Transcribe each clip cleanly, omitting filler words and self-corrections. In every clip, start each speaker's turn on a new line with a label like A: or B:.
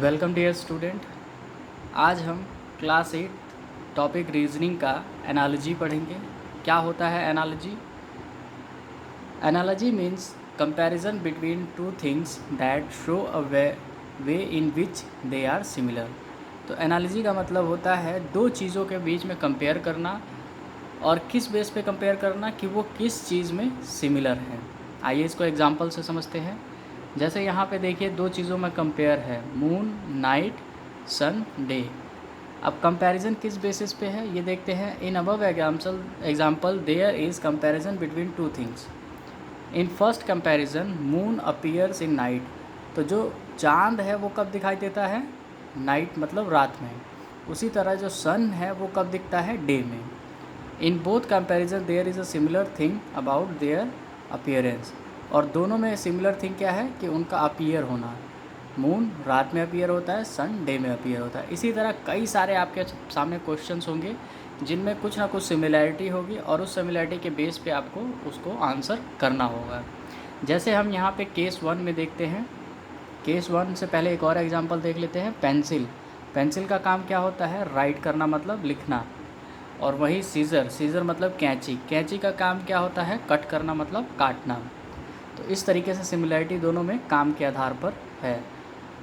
A: Welcome dear student. आज हम class 8 topic reasoning का एनालॉजी पढ़ेंगे। क्या होता है analogy? Analogy means comparison between two things that show a way in which they are similar. तो एनालॉजी का मतलब होता है दो चीज़ों के बीच में कंपेयर करना, और किस बेस पे कंपेयर करना कि वो किस चीज़ में सिमिलर है। आइए इसको एग्जांपल से समझते हैं। जैसे यहाँ पे देखिए दो चीज़ों में कंपेयर है, मून नाइट, सन डे। अब कंपैरिजन किस बेसिस पे है ये देखते हैं। In above example there is comparison between two things. In first comparison moon appears in night. तो जो चांद है वो कब दिखाई देता है? नाइट मतलब रात में। उसी तरह जो सन है वो कब दिखता है? डे में। In both comparison there is a similar thing about their appearance. और दोनों में सिमिलर थिंग क्या है कि उनका अपीयर होना। मून रात में अपीयर होता है, सन डे में अपीयर होता है। इसी तरह कई सारे आपके सामने क्वेश्चंस होंगे जिनमें कुछ ना कुछ सिमिलैरिटी होगी, और उस सिमिलैरिटी के बेस पे आपको उसको आंसर करना होगा। जैसे हम यहाँ पे केस 1 में देखते हैं। केस 1 से पहले एक और एग्जांपल देख लेते हैं। पेंसिल। पेंसिल का काम क्या होता है? राइट करना मतलब लिखना। और वही सीज़र मतलब कैंची। कैंची का काम क्या होता है? कट करना मतलब काटना। तो इस तरीके से सिमिलैरिटी दोनों में काम के आधार पर है।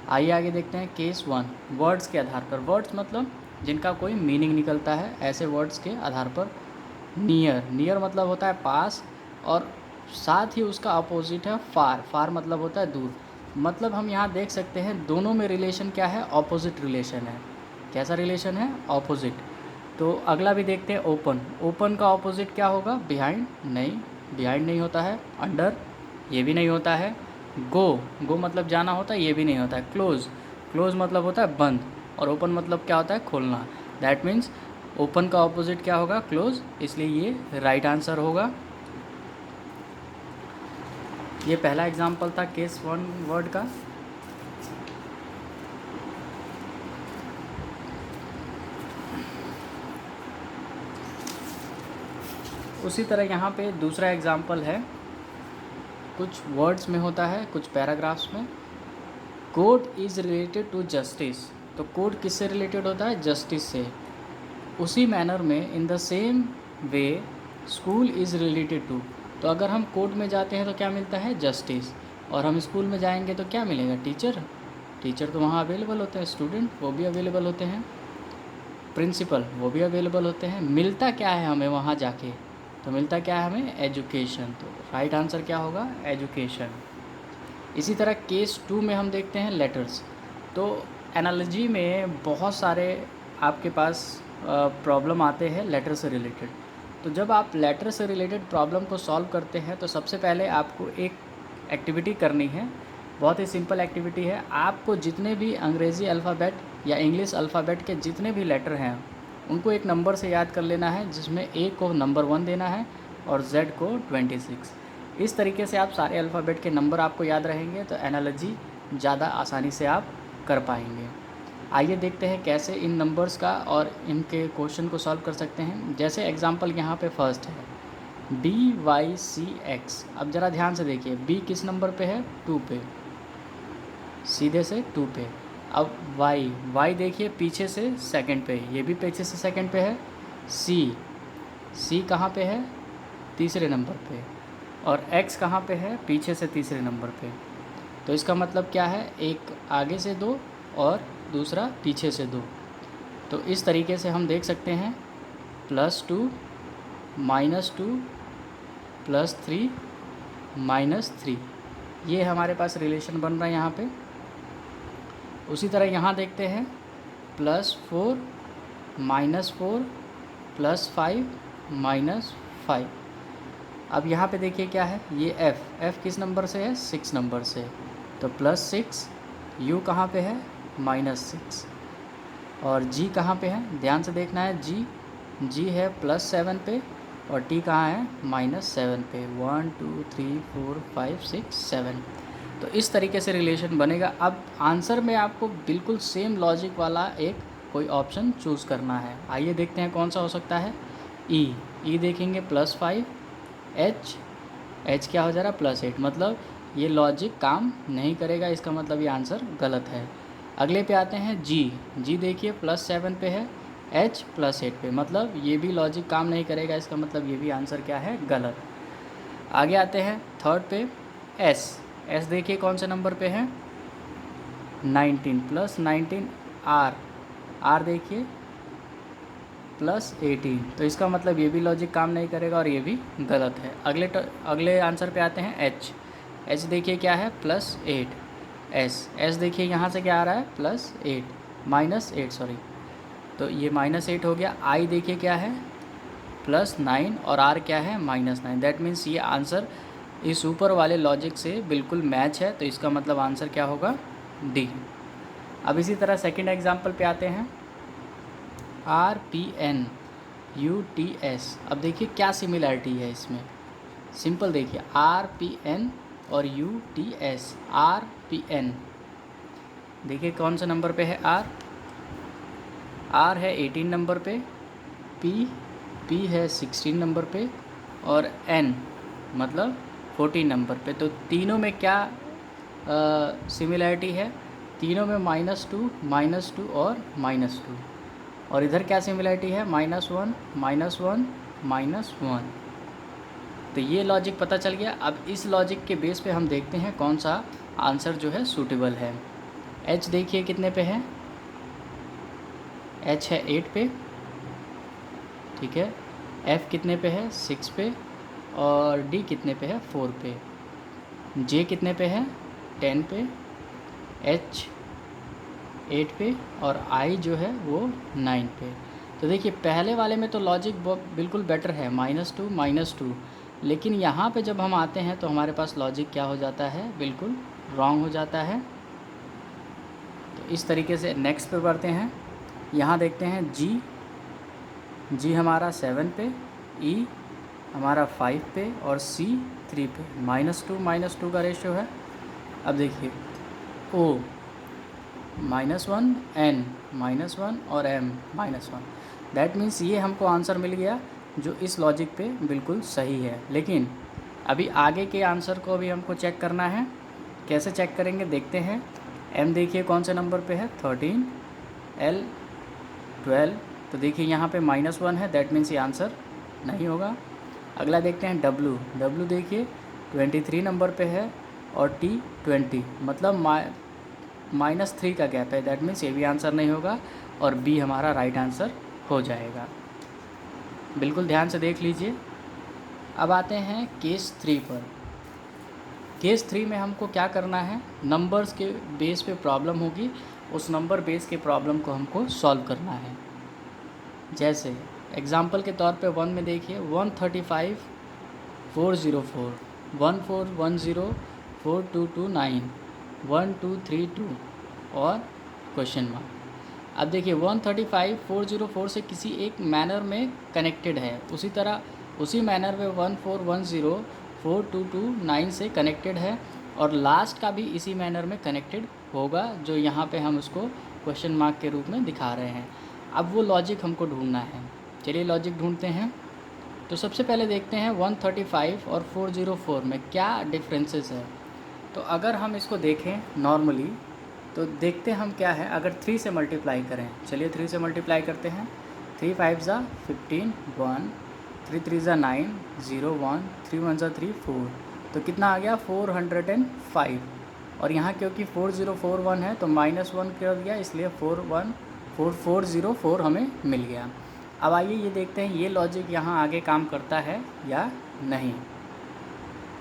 A: आइए आगे देखते हैं केस 1। वर्ड्स के आधार पर। वर्ड्स मतलब जिनका कोई मीनिंग निकलता है, ऐसे वर्ड्स के आधार पर। नियर मतलब होता है पास, और साथ ही उसका अपोजिट है फार। फार मतलब होता है दूर। मतलब हम यहाँ देख सकते हैं दोनों में रिलेशन क्या है? ऑपोजिट रिलेशन है। कैसा रिलेशन है? ऑपोजिट। तो अगला भी देखते हैं, ओपन। ओपन का ऑपोजिट क्या होगा? बिहाइंड। नहीं, बिहाइंड नहीं होता है। अंडर, ये भी नहीं होता है। गो मतलब जाना होता है, ये भी नहीं होता है। क्लोज मतलब होता है बंद, और ओपन मतलब क्या होता है? खोलना। दैट मीन्स ओपन का ऑपोजिट क्या होगा? क्लोज। इसलिए ये राइट आंसर होगा। ये पहला एग्जाम्पल था केस 1 वर्ड का। उसी तरह यहाँ पे दूसरा एग्जाम्पल है। कुछ वर्ड्स में होता है, कुछ पैराग्राफ्स में। Court is related to justice. तो कोर्ट किससे रिलेटेड होता है? जस्टिस से। उसी मैनर में in the same way school is related to. तो अगर हम कोर्ट में जाते हैं तो क्या मिलता है? जस्टिस। और हम स्कूल में जाएंगे तो क्या मिलेगा? टीचर। टीचर तो वहाँ अवेलेबल होते हैं, स्टूडेंट वो भी अवेलेबल होते हैं, प्रिंसिपल वो भी अवेलेबल होते हैं। मिलता क्या है हमें वहाँ जाके? तो मिलता क्या है हमें? एजुकेशन। तो राइट आंसर क्या होगा? एजुकेशन। इसी तरह केस 2 में हम देखते हैं लेटर्स। तो एनालॉजी में बहुत सारे आपके पास प्रॉब्लम आते हैं लेटर से रिलेटेड। तो जब आप लेटर से रिलेटेड प्रॉब्लम को सॉल्व करते हैं तो सबसे पहले आपको एक एक्टिविटी करनी है। बहुत ही सिंपल एक्टिविटी है। आपको जितने भी अंग्रेज़ी अल्फ़ाबेट या इंग्लिश अल्फ़ाबेट के जितने भी लेटर हैं उनको एक नंबर से याद कर लेना है, जिसमें ए को नंबर 1 देना है और जेड को 26। इस तरीके से आप सारे अल्फ़ाबेट के नंबर आपको याद रहेंगे तो एनालॉजी ज़्यादा आसानी से आप कर पाएंगे। आइए देखते हैं कैसे इन नंबर्स का और इनके क्वेश्चन को सॉल्व कर सकते हैं। जैसे एग्जांपल यहाँ पे फर्स्ट है BYCX। अब ज़रा ध्यान से देखिए, B किस नंबर पे है? 2 पे, सीधे से 2 पे। अब Y देखिए पीछे से सेकंड पे, ये भी पीछे से सेकंड पे है। C कहाँ पे है? तीसरे नंबर पे। और X कहाँ पे है? पीछे से तीसरे नंबर पे। तो इसका मतलब क्या है? एक आगे से 2 और दूसरा पीछे से 2। तो इस तरीके से हम देख सकते हैं +2 -2 +3 -3, ये हमारे पास रिलेशन बन रहा है यहाँ पे। उसी तरह यहाँ देखते हैं +4 -4 +5 -5। अब यहाँ पे देखिए क्या है? ये F किस नंबर से है? 6 नंबर से। तो +6, U कहाँ पे है? -6, और G कहाँ पे है? ध्यान से देखना है। G है +7 पे, और T कहाँ है? -7 पे। 1 2 3 4 5 6 7। तो इस तरीके से रिलेशन बनेगा। अब आंसर में आपको बिल्कुल सेम लॉजिक वाला एक कोई ऑप्शन चूज़ करना है। आइए देखते हैं कौन सा हो सकता है। ई देखेंगे +5, H क्या हो जा रहा है? +8। मतलब ये लॉजिक काम नहीं करेगा, इसका मतलब ये आंसर गलत है। अगले पे आते हैं जी देखिए +7 पे है, एच +8 पे, मतलब ये भी लॉजिक काम नहीं करेगा, इसका मतलब ये भी आंसर क्या है, गलत। आगे आते हैं थर्ड पे, एस देखिए कौन से नंबर पे है, 19 +19 आर देखिए +18, तो इसका मतलब ये भी लॉजिक काम नहीं करेगा और ये भी गलत है। अगले आंसर पे आते हैं एच देखिए क्या है, +8, एस देखिए यहाँ से क्या आ रहा है, -8 सॉरी, तो ये -8 हो गया। आई देखिए क्या है, +9 और आर क्या है, -9, दैट मीन्स ये आंसर इस ऊपर वाले लॉजिक से बिल्कुल मैच है, तो इसका मतलब आंसर क्या होगा, डी। अब इसी तरह सेकंड एग्जांपल पे आते हैं, RPN UTS। अब देखिए क्या सिमिलैरिटी है इसमें, सिंपल देखिए RPN और UTS। RPN देखिए कौन सा नंबर पे है, आर है 18 नंबर पे, पी है 16 नंबर पे, और एन मतलब 14 नंबर पे। तो तीनों में क्या सिमिलैरिटी है, तीनों में -2 -2 और -2, और इधर क्या सिमिलैरिटी है, -1 -1 -1। तो ये लॉजिक पता चल गया। अब इस लॉजिक के बेस पे हम देखते हैं कौन सा आंसर जो है सूटेबल है। एच देखिए कितने पे है, एच है 8 पे, ठीक है। एफ कितने पे है, 6 पे, और डी कितने पे है, 4 पे। जे कितने पे है, 10 पे, एच 8 पे, और आई जो है वो 9 पे। तो देखिए पहले वाले में तो लॉजिक बिल्कुल बेटर है, -2 -2, लेकिन यहाँ पे जब हम आते हैं तो हमारे पास लॉजिक क्या हो जाता है, बिल्कुल रॉन्ग हो जाता है। तो इस तरीके से नेक्स्ट पे बढ़ते हैं। यहाँ देखते हैं जी हमारा 7 पे, ई हमारा 5 पे, और सी 3 पे। -2 -2 का रेशियो है। अब देखिए ओ -1 एन -1 और एम -1, दैट मीन्स ये हमको आंसर मिल गया जो इस लॉजिक पे बिल्कुल सही है। लेकिन अभी आगे के आंसर को भी हमको चेक करना है। कैसे चेक करेंगे देखते हैं। एम देखिए कौन से नंबर पे है, 13, एल 12, तो देखिए यहाँ पे -1 है, दैट मीन्स ये आंसर नहीं होगा। अगला देखते हैं डब्लू देखिए 23 नंबर पे है, और टी 20, मतलब -3 का गैप है, दैट मीन्स ये भी आंसर नहीं होगा, और बी हमारा राइट आंसर हो जाएगा। बिल्कुल ध्यान से देख लीजिए। अब आते हैं केस 3 पर। केस 3 में हमको क्या करना है, नंबर्स के बेस पे प्रॉब्लम होगी, उस नंबर बेस के प्रॉब्लम को हमको सॉल्व करना है। जैसे एग्जाम्पल के तौर पे 1 में देखिए 135 404 1410 4229 1232 और क्वेश्चन मार्क। अब देखिए 135 404 से किसी एक मैनर में कनेक्टेड है, उसी तरह उसी मैनर में 1410 4229 से कनेक्टेड है, और लास्ट का भी इसी मैनर में कनेक्टेड होगा, जो यहाँ पे हम उसको क्वेश्चन मार्क के रूप में दिखा रहे हैं। अब वो लॉजिक हमको ढूंढना है। चलिए लॉजिक ढूंढते हैं। तो सबसे पहले देखते हैं 135 और 404 में क्या डिफरेंसेस है। तो अगर हम इसको देखें नॉर्मली, तो देखते हम क्या है, अगर 3 से मल्टीप्लाई करें, चलिए 3 से मल्टीप्लाई करते हैं। 3 5 ज़ा 15 1, 3 3 ज़ा 9 0 1, 3 1 ज़ा 3 4, तो कितना आ गया 405। और यहाँ क्योंकि 4041 है तो -1 कर दिया, इसलिए 4404 हमें मिल गया। अब आइए ये देखते हैं ये लॉजिक यहाँ आगे काम करता है या नहीं।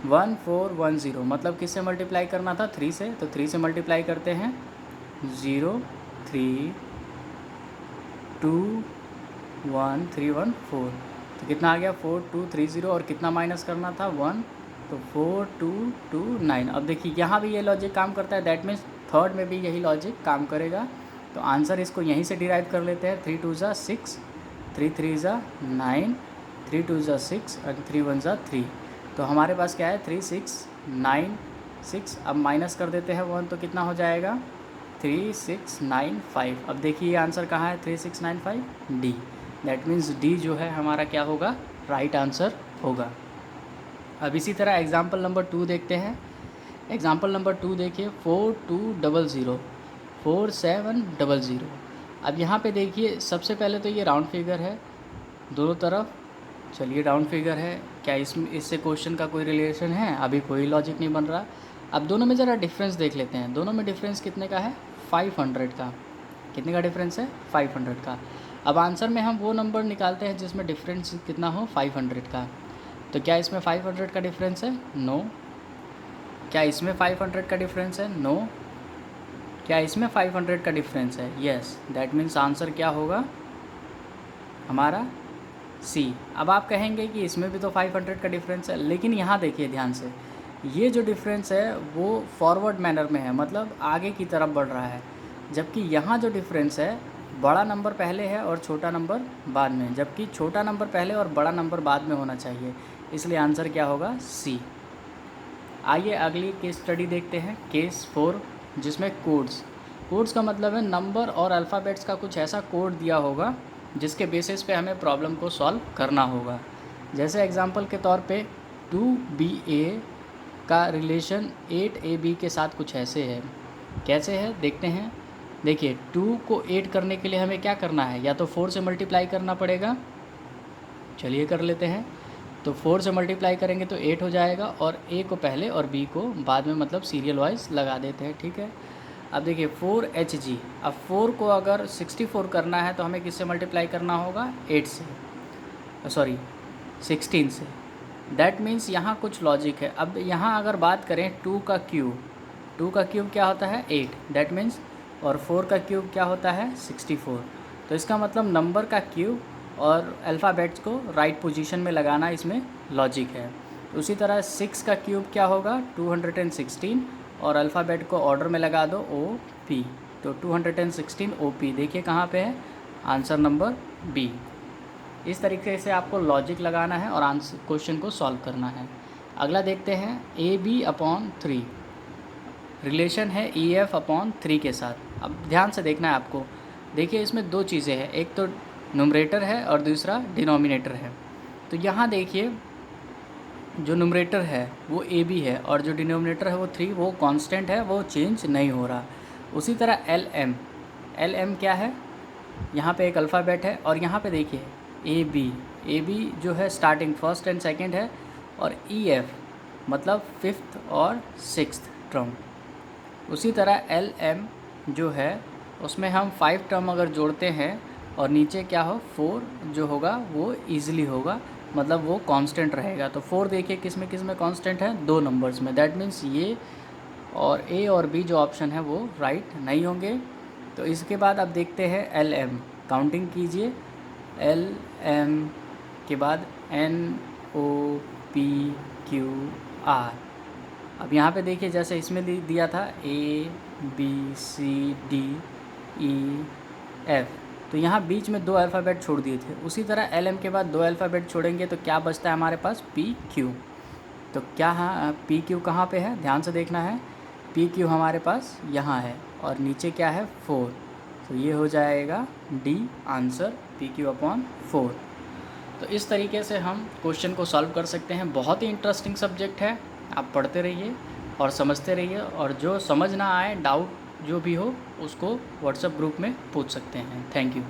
A: 1410 मतलब किससे मल्टीप्लाई करना था, 3 से, तो 3 से मल्टीप्लाई करते हैं। 0 3 2 1 3 1 4, तो कितना आ गया 4230, और कितना माइनस करना था 1, तो 4229। अब देखिए यहाँ भी ये लॉजिक काम करता है, दैट मीन्स थर्ड में भी यही लॉजिक काम करेगा। तो आंसर इसको यहीं से डिराइव कर लेते हैं। 3 2 ज़ा 6, 3 3 ज़ा 9, 3 2 ज़ा 6, और 3 1 ज़ा 3, तो हमारे पास क्या है 3696। अब माइनस कर देते हैं 1, तो कितना हो जाएगा 3695। अब देखिए ये आंसर कहाँ है, 3695 डी, दैट मीन्स डी जो है हमारा क्या होगा, राइट आंसर होगा। अब इसी तरह एग्जाम्पल नंबर 2 देखते हैं। एग्जाम्पल नंबर 2 देखिए 4200 4700। अब यहाँ पे देखिए, सबसे पहले तो ये राउंड फिगर है दोनों तरफ। चलिए, राउंड फिगर है, क्या इससे क्वेश्चन का कोई रिलेशन है? अभी कोई लॉजिक नहीं बन रहा। अब दोनों में ज़रा डिफरेंस देख लेते हैं। दोनों में डिफरेंस कितने का है? 500 का। कितने का डिफरेंस है? 500 का। अब आंसर में हम वो नंबर निकालते हैं जिसमें डिफरेंस कितना हो? 500 का। तो क्या इसमें 500 का डिफरेंस है? नो। क्या इसमें 500 का डिफरेंस है? नो। क्या इसमें 500 का डिफरेंस है? यस। दैट मीन्स आंसर क्या होगा हमारा? सी। अब आप कहेंगे कि इसमें भी तो 500 का डिफरेंस है, लेकिन यहाँ देखिए ध्यान से, ये जो डिफरेंस है वो फॉरवर्ड मैनर में है, मतलब आगे की तरफ बढ़ रहा है। जबकि यहाँ जो डिफरेंस है, बड़ा नंबर पहले है और छोटा नंबर बाद में, जबकि छोटा नंबर पहले और बड़ा नंबर बाद में होना चाहिए। इसलिए आंसर क्या होगा? सी। आइए अगली केस स्टडी देखते हैं, केस 4, जिसमें कोड्स का मतलब है नंबर और अल्फ़ाबेट्स का कुछ ऐसा कोड दिया होगा जिसके बेसिस पे हमें प्रॉब्लम को सॉल्व करना होगा। जैसे एग्जांपल के तौर पे 2BA का रिलेशन 8AB के साथ कुछ ऐसे है। कैसे है देखते हैं। देखिए, 2 को 8 करने के लिए हमें क्या करना है? या तो 4 से मल्टीप्लाई करना पड़ेगा। चलिए कर लेते हैं। तो 4 से मल्टीप्लाई करेंगे तो 8 हो जाएगा, और A को पहले और B को बाद में, मतलब सीरियल वाइज लगा देते हैं। ठीक है। अब देखिए 4HG। अब 4 को अगर 64 करना है तो हमें किससे मल्टीप्लाई करना होगा? 8 से, सॉरी 16 से। दैट मीन्स यहाँ कुछ लॉजिक है। अब यहाँ अगर बात करें 2 का क्यूब क्या होता है? 8। दैट मीन्स, और 4 का क्यूब क्या होता है? 64। तो इसका मतलब नंबर का क्यूब और अल्फ़ाबेट्स को राइट पोजीशन में लगाना इसमें लॉजिक है। उसी तरह 6 का क्यूब क्या होगा? 216, और अल्फ़ाबेट को ऑर्डर में लगा दो OP, तो 216 OP। देखिए कहाँ पे है? Answer number B। इस तरीके से आपको लॉजिक लगाना है और आंसर क्वेश्चन को सॉल्व करना है। अगला देखते हैं, AB/3 रिलेशन है EF/3 के साथ। अब ध्यान से देखना है आपको। देखिए इसमें दो चीज़ें हैं, एक तो न्यूमरेटर है और दूसरा डिनोमिनेटर है। तो यहाँ देखिए, जो न्यूमरेटर है वो AB है और जो डिनोमिनेटर है वो 3, वो कांस्टेंट है, वो चेंज नहीं हो रहा। उसी तरह LM क्या है? यहाँ पे एक अल्फ़ाबेट है, और यहाँ पे देखिए AB जो है स्टार्टिंग फर्स्ट एंड सेकंड है, और EF मतलब फिफ्थ और सिक्स्थ टर्म। उसी तरह LM जो है उसमें हम 5 टर्म अगर जोड़ते हैं और नीचे क्या हो 4 जो होगा वो ईजिली होगा, मतलब वो कांस्टेंट रहेगा। तो 4 देखिए किस में कांस्टेंट है? 2 नंबर्स में। दैट मीन्स ये और A और B जो ऑप्शन है वो राइट नहीं होंगे। तो इसके बाद अब देखते हैं LM। काउंटिंग कीजिए, LM के बाद NOPQR। अब यहाँ पे देखिए जैसे इसमें दिया था ABCDEF, तो यहाँ बीच में 2 अल्फ़ाबेट छोड़ दिए थे। उसी तरह LM के बाद 2 अल्फ़ाबेट छोड़ेंगे तो क्या बचता है हमारे पास? PQ। तो क्या PQ कहाँ पे है? ध्यान से देखना है। PQ हमारे पास यहाँ है, और नीचे क्या है? 4। तो ये हो जाएगा D आंसर, PQ/4। तो इस तरीके से हम क्वेश्चन को सॉल्व कर सकते हैं। बहुत ही इंटरेस्टिंग सब्जेक्ट है, आप पढ़ते रहिए और समझते रहिए, और जो समझ ना आए, डाउट जो भी हो, उसको व्हाट्सएप ग्रुप में पूछ सकते हैं। Thank you.